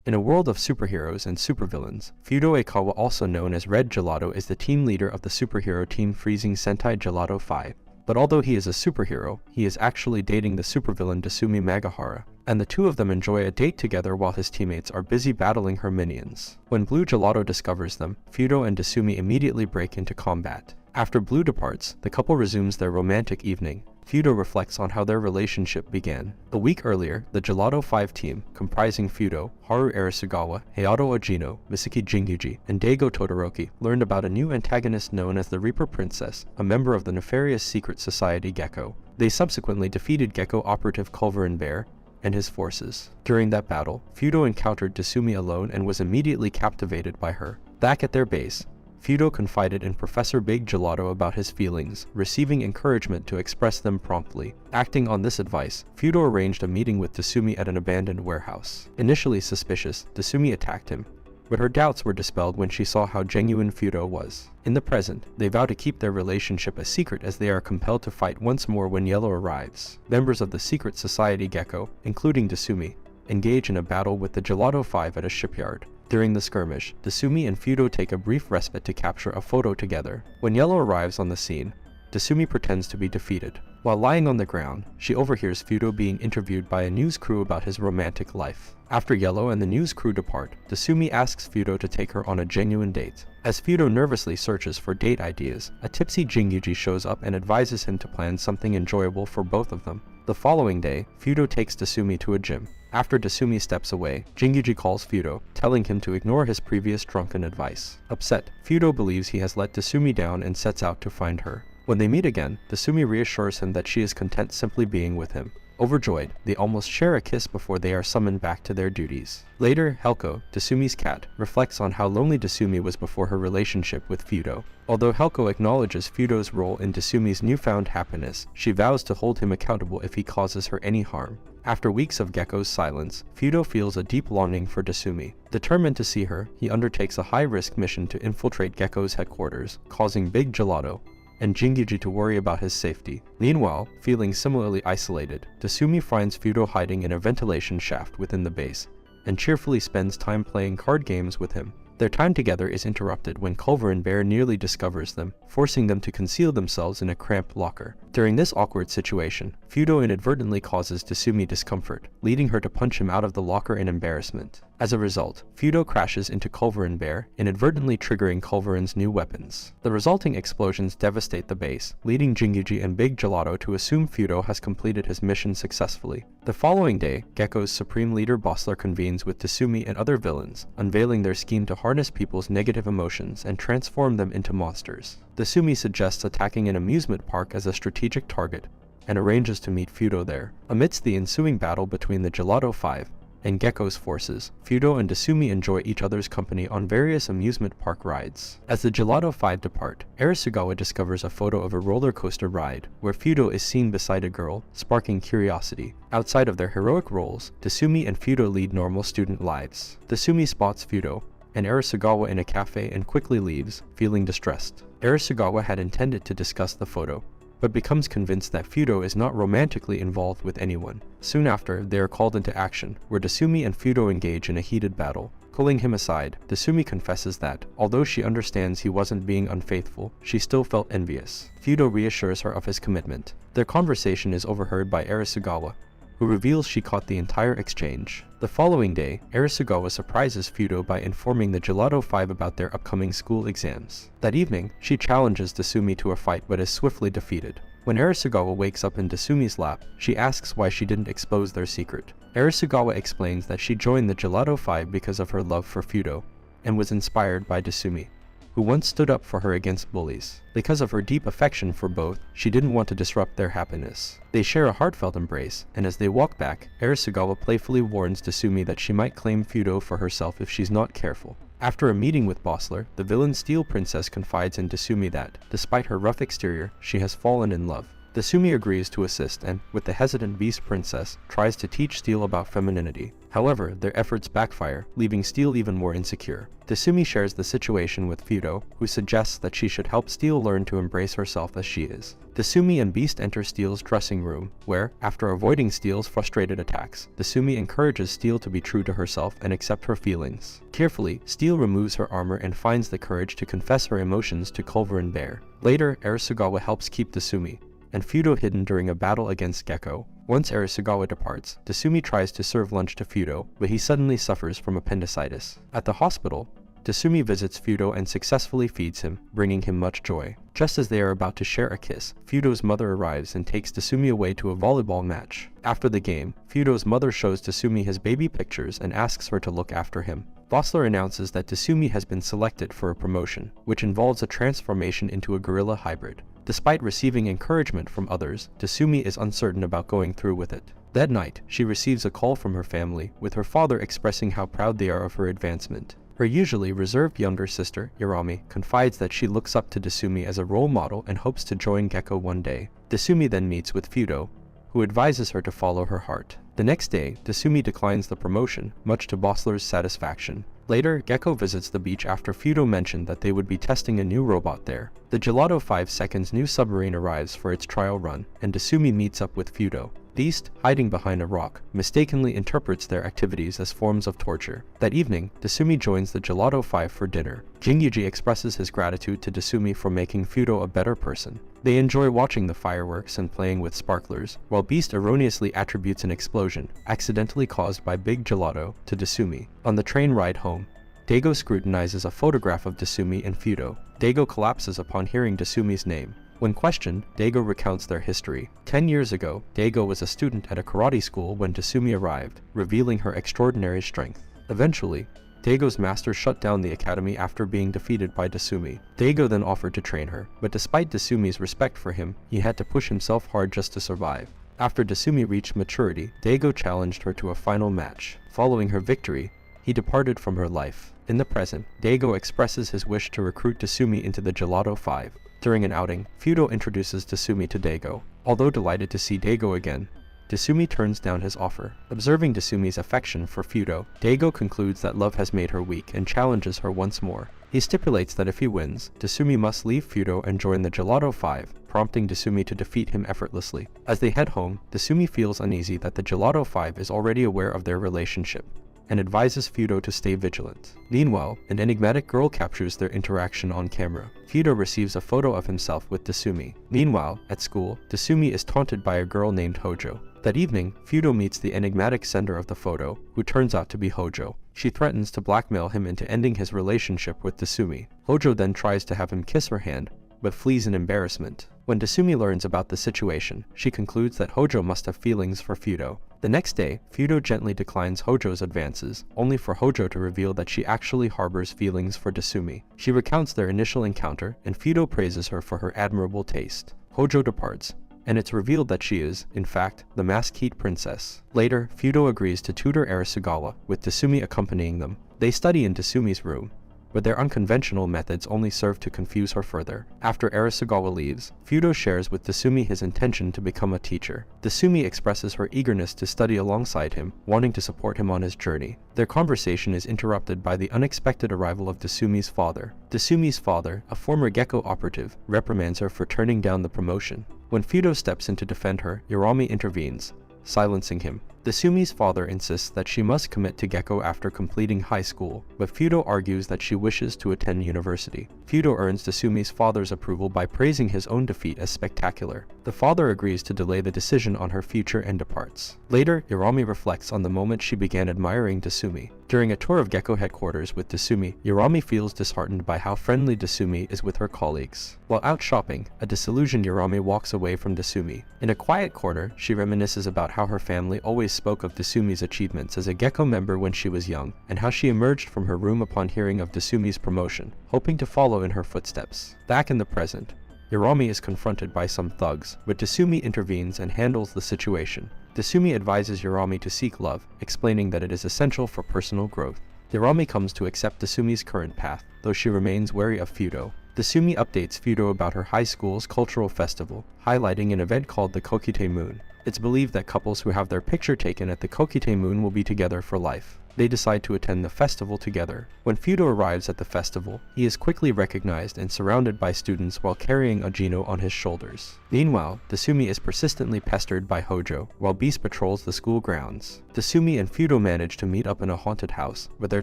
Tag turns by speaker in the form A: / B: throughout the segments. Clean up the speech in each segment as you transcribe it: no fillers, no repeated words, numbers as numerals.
A: In a world of superheroes and supervillains, Fudo Aikawa, also known as Red Gelato, is the team leader of the superhero team Freezing Sentai Gelato 5. But although he is a superhero, he is actually dating the supervillain Dasumi Magahara, and the two of them enjoy a date together while his teammates are busy battling her minions. When Blue Gelato discovers them, Fudo and Dasumi immediately break into combat. After Blue departs, the couple resumes their romantic evening. Fudo reflects on how their relationship began. A week earlier, the Gelato 5 team, comprising Fudo, Haru Arisugawa, Hayato Ojino, Misaki Jinguji, and Daigo Todoroki, learned about a new antagonist known as the Reaper Princess, a member of the nefarious secret society Gecko. They subsequently defeated Gecko operative Culverin Bear and his forces. During that battle, Fudo encountered Dasumi alone and was immediately captivated by her. Back at their base, Fudo confided in Professor Big Gelato about his feelings, receiving encouragement to express them promptly. Acting on this advice, Fudo arranged a meeting with Dasumi at an abandoned warehouse. Initially suspicious, Dasumi attacked him, but her doubts were dispelled when she saw how genuine Fudo was. In the present, they vow to keep their relationship a secret as they are compelled to fight once more when Yellow arrives. Members of the secret society Gecko, including Dasumi, engage in a battle with the Gelato 5 at a shipyard. During the skirmish, Dasumi and Fudo take a brief respite to capture a photo together. When Yellow arrives on the scene, Dasumi pretends to be defeated. While lying on the ground, she overhears Fudo being interviewed by a news crew about his romantic life. After Yellow and the news crew depart, Dasumi asks Fudo to take her on a genuine date. As Fudo nervously searches for date ideas, a tipsy Jinguji shows up and advises him to plan something enjoyable for both of them. The following day, Fudo takes Dasumi to a gym. After Dasumi steps away, Jinguji calls Fudo, telling him to ignore his previous drunken advice. Upset, Fudo believes he has let Dasumi down and sets out to find her. When they meet again, Dasumi reassures him that she is content simply being with him. Overjoyed, they almost share a kiss before they are summoned back to their duties. Later, Helko, Dasumi's cat, reflects on how lonely Dasumi was before her relationship with Fudo. Although Helko acknowledges Fudo's role in Dasumi's newfound happiness, she vows to hold him accountable if he causes her any harm. After weeks of Gecko's silence, Fudo feels a deep longing for Dasumi. Determined to see her, he undertakes a high-risk mission to infiltrate Gecko's headquarters, causing Big Gelato and Jinguji to worry about his safety. Meanwhile, feeling similarly isolated, Dasumi finds Fudo hiding in a ventilation shaft within the base, and cheerfully spends time playing card games with him. Their time together is interrupted when Culverin Bear nearly discovers them, forcing them to conceal themselves in a cramped locker. During this awkward situation, Fudo inadvertently causes Dasumi discomfort, leading her to punch him out of the locker in embarrassment. As a result, Fudo crashes into Culverin Bear, inadvertently triggering Culverin's new weapons. The resulting explosions devastate the base, leading Jinguji and Big Gelato to assume Fudo has completed his mission successfully. The following day, Gecko's supreme leader Bossler convenes with Dasumi and other villains, unveiling their scheme to harness people's negative emotions and transform them into monsters. Dasumi suggests attacking an amusement park as a strategic target, and arranges to meet Fudo there. Amidst the ensuing battle between the Gelato 5 and Gecko's forces, Fudo and Dasumi enjoy each other's company on various amusement park rides. As the Gelato 5 depart, Arisugawa discovers a photo of a roller coaster ride, where Fudo is seen beside a girl, sparking curiosity. Outside of their heroic roles, Dasumi and Fudo lead normal student lives. Dasumi spots Fudo and Arisugawa in a cafe and quickly leaves, feeling distressed. Arisugawa had intended to discuss the photo, but becomes convinced that Fudo is not romantically involved with anyone. Soon after, they are called into action, where Dasumi and Fudo engage in a heated battle. Pulling him aside, Dasumi confesses that, although she understands he wasn't being unfaithful, she still felt envious. Fudo reassures her of his commitment. Their conversation is overheard by Arisugawa, who reveals she caught the entire exchange. The following day, Arisugawa surprises Fudo by informing the Gelato 5 about their upcoming school exams. That evening, she challenges Dasumi to a fight but is swiftly defeated. When Arisugawa wakes up in Dasumi's lap, she asks why she didn't expose their secret. Arisugawa explains that she joined the Gelato 5 because of her love for Fudo, and was inspired by Dasumi, who once stood up for her against bullies. Because of her deep affection for both, she didn't want to disrupt their happiness. They share a heartfelt embrace, and as they walk back, Arisugawa playfully warns Dasumi that she might claim Fudo for herself if she's not careful. After a meeting with Bossler, the villain Steel Princess confides in Dasumi that, despite her rough exterior, she has fallen in love. Dasumi agrees to assist and, with the hesitant Beast Princess, tries to teach Steel about femininity. However, their efforts backfire, leaving Steel even more insecure. Desumi shares the situation with Fudo, who suggests that she should help Steel learn to embrace herself as she is. Desumi and Beast enter Steel's dressing room, where, after avoiding Steel's frustrated attacks, Desumi encourages Steel to be true to herself and accept her feelings. Carefully, Steel removes her armor and finds the courage to confess her emotions to Culver and Bear. Later, Arisugawa helps keep Desumi and Fudo hidden during a battle against Gecko. Once Arisugawa departs, Desumi tries to serve lunch to Fudo, but he suddenly suffers from appendicitis. At the hospital, Desumi visits Fudo and successfully feeds him, bringing him much joy. Just as they are about to share a kiss, Fudo's mother arrives and takes Desumi away to a volleyball match. After the game, Fudo's mother shows Desumi his baby pictures and asks her to look after him. Vossler announces that Desumi has been selected for a promotion, which involves a transformation into a gorilla hybrid. Despite receiving encouragement from others, Desumi is uncertain about going through with it. That night, she receives a call from her family, with her father expressing how proud they are of her advancement. Her usually reserved younger sister, Irami, confides that she looks up to Desumi as a role model and hopes to join Gecko one day. Desumi then meets with Fudo, who advises her to follow her heart. The next day, Desumi declines the promotion, much to Vossler's satisfaction. Later, Gecko visits the beach after Fudo mentioned that they would be testing a new robot there. The Gelato 5 Seconds new submarine arrives for its trial run, and Desumi meets up with Fudo. Beast, hiding behind a rock, mistakenly interprets their activities as forms of torture. That evening, Desumi joins the Gelato 5 for dinner. Jingyuji expresses his gratitude to Desumi for making Fudo a better person. They enjoy watching the fireworks and playing with sparklers, while Beast erroneously attributes an explosion, accidentally caused by Big Gelato, to Desumi. On the train ride home, Daigo scrutinizes a photograph of Desumi and Fudo. Daigo collapses upon hearing Desumi's name. When questioned, Daigo recounts their history. 10 years ago, Daigo was a student at a karate school when Desumi arrived, revealing her extraordinary strength. Eventually, Daigo's master shut down the academy after being defeated by Desumi. Daigo then offered to train her, but despite Desumi's respect for him, he had to push himself hard just to survive. After Desumi reached maturity, Daigo challenged her to a final match. Following her victory, he departed from her life. In the present, Daigo expresses his wish to recruit Desumi into the Gelato 5. During an outing, Fudo introduces Desumi to Daigo. Although delighted to see Daigo again, Desumi turns down his offer. Observing Desumi's affection for Fudo, Daigo concludes that love has made her weak and challenges her once more. He stipulates that if he wins, Desumi must leave Fudo and join the Gelato 5, prompting Desumi to defeat him effortlessly. As they head home, Desumi feels uneasy that the Gelato 5 is already aware of their relationship, and advises Fudo to stay vigilant. Meanwhile, an enigmatic girl captures their interaction on camera. Fudo receives a photo of himself with Desumi. Meanwhile, at school, Desumi is taunted by a girl named Hojo. That evening, Fudo meets the enigmatic sender of the photo, who turns out to be Hojo. She threatens to blackmail him into ending his relationship with Desumi. Hojo then tries to have him kiss her hand, but flees in embarrassment. When Desumi learns about the situation, she concludes that Hojo must have feelings for Fudo. The next day, Fudo gently declines Hojo's advances, only for Hojo to reveal that she actually harbors feelings for Desumi. She recounts their initial encounter, and Fudo praises her for her admirable taste. Hojo departs, and it's revealed that she is, in fact, the Masked Princess. Later, Fudo agrees to tutor Arisugawa, with Desumi accompanying them. They study in Desumi's room, but their unconventional methods only serve to confuse her further. After Arisugawa leaves, Fudo shares with Desumi his intention to become a teacher. Desumi expresses her eagerness to study alongside him, wanting to support him on his journey. Their conversation is interrupted by the unexpected arrival of Desumi's father. Desumi's father, a former Gecko operative, reprimands her for turning down the promotion. When Fudo steps in to defend her, Irami intervenes, silencing him. Desumi's father insists that she must commit to Gecko after completing high school, but Fudo argues that she wishes to attend university. Fudo earns Desumi's father's approval by praising his own defeat as spectacular. The father agrees to delay the decision on her future and departs. Later, Irami reflects on the moment she began admiring Desumi. During a tour of Gecko headquarters with Desumi, Irami feels disheartened by how friendly Desumi is with her colleagues. While out shopping, a disillusioned Irami walks away from Desumi. In a quiet corner, she reminisces about how her family always spoke of Desumi's achievements as a Gecko member when she was young, and how she emerged from her room upon hearing of Desumi's promotion, hoping to follow in her footsteps. Back in the present, Irami is confronted by some thugs, but Desumi intervenes and handles the situation. Desumi advises Irami to seek love, explaining that it is essential for personal growth. Irami comes to accept Desumi's current path, though she remains wary of Fudo. Desumi updates Fudo about her high school's cultural festival, highlighting an event called the Kokite Moon. It's believed that couples who have their picture taken at the Kokite Moon will be together for life. They decide to attend the festival together. When Fudo arrives at the festival, he is quickly recognized and surrounded by students while carrying a Gino on his shoulders. Meanwhile, Desumi is persistently pestered by Hojo, while Beast patrols the school grounds. Desumi and Fudo manage to meet up in a haunted house, but their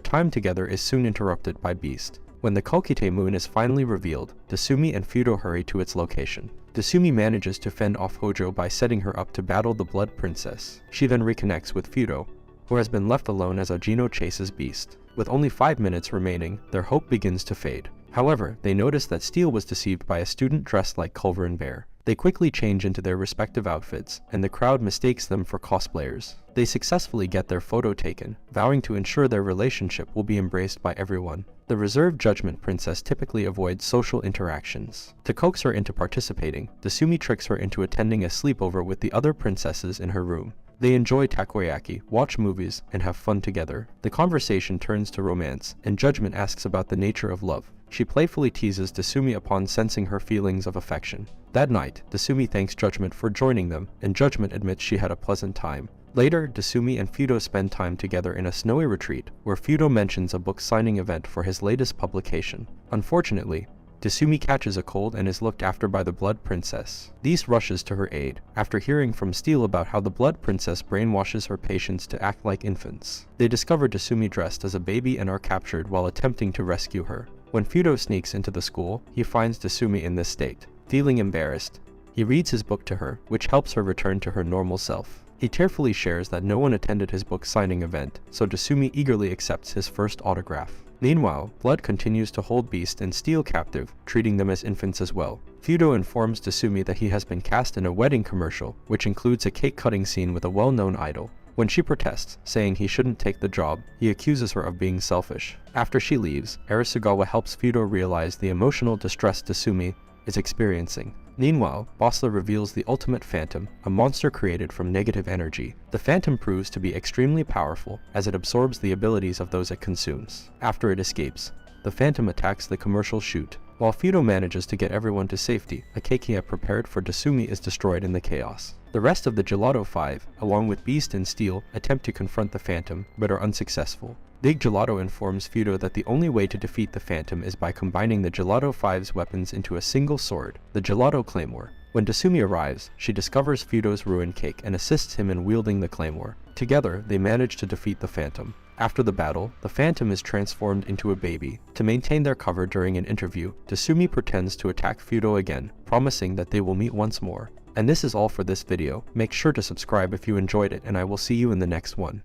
A: time together is soon interrupted by Beast. When the Kokite Moon is finally revealed, Desumi and Fudo hurry to its location. Desumi manages to fend off Hojo by setting her up to battle the Blood Princess. She then reconnects with Fudo, who has been left alone as Agino chases Beast. With only 5 minutes remaining, their hope begins to fade. However, they notice that Steel was deceived by a student dressed like Culver and Bear. They quickly change into their respective outfits, and the crowd mistakes them for cosplayers. They successfully get their photo taken, vowing to ensure their relationship will be embraced by everyone. The reserved Judgment Princess typically avoids social interactions. To coax her into participating, Desumi tricks her into attending a sleepover with the other princesses in her room. They enjoy takoyaki, watch movies, and have fun together. The conversation turns to romance, and Judgment asks about the nature of love. She playfully teases Desumi upon sensing her feelings of affection. That night, Desumi thanks Judgment for joining them, and Judgment admits she had a pleasant time. Later, Desumi and Fudo spend time together in a snowy retreat, where Fudo mentions a book signing event for his latest publication. Unfortunately, Desumi catches a cold and is looked after by the Blood Princess. Beast rushes to her aid, after hearing from Steel about how the Blood Princess brainwashes her patients to act like infants. They discover Desumi dressed as a baby and are captured while attempting to rescue her. When Fudo sneaks into the school, he finds Desumi in this state. Feeling embarrassed, he reads his book to her, which helps her return to her normal self. He tearfully shares that no one attended his book signing event, so Desumi eagerly accepts his first autograph. Meanwhile, Blood continues to hold Beast and Steel captive, treating them as infants as well. Fudo informs Desumi that he has been cast in a wedding commercial, which includes a cake-cutting scene with a well-known idol. When she protests, saying he shouldn't take the job, he accuses her of being selfish. After she leaves, Arisugawa helps Fudo realize the emotional distress Desumi is experiencing. Meanwhile, Bossler reveals the Ultimate Phantom, a monster created from negative energy. The Phantom proves to be extremely powerful, as it absorbs the abilities of those it consumes. After it escapes, the Phantom attacks the commercial shoot. While Fudo manages to get everyone to safety, a cake he had prepared for Desumi is destroyed in the chaos. The rest of the Gelato 5, along with Beast and Steel, attempt to confront the Phantom, but are unsuccessful. Big Gelato informs Fudo that the only way to defeat the Phantom is by combining the Gelato 5's weapons into a single sword, the Gelato Claymore. When Desumi arrives, she discovers Fudo's ruined cake and assists him in wielding the Claymore. Together, they manage to defeat the Phantom. After the battle, the Phantom is transformed into a baby. To maintain their cover during an interview, Desumi pretends to attack Fudo again, promising that they will meet once more. And this is all for this video. Make sure to subscribe if you enjoyed it, and I will see you in the next one.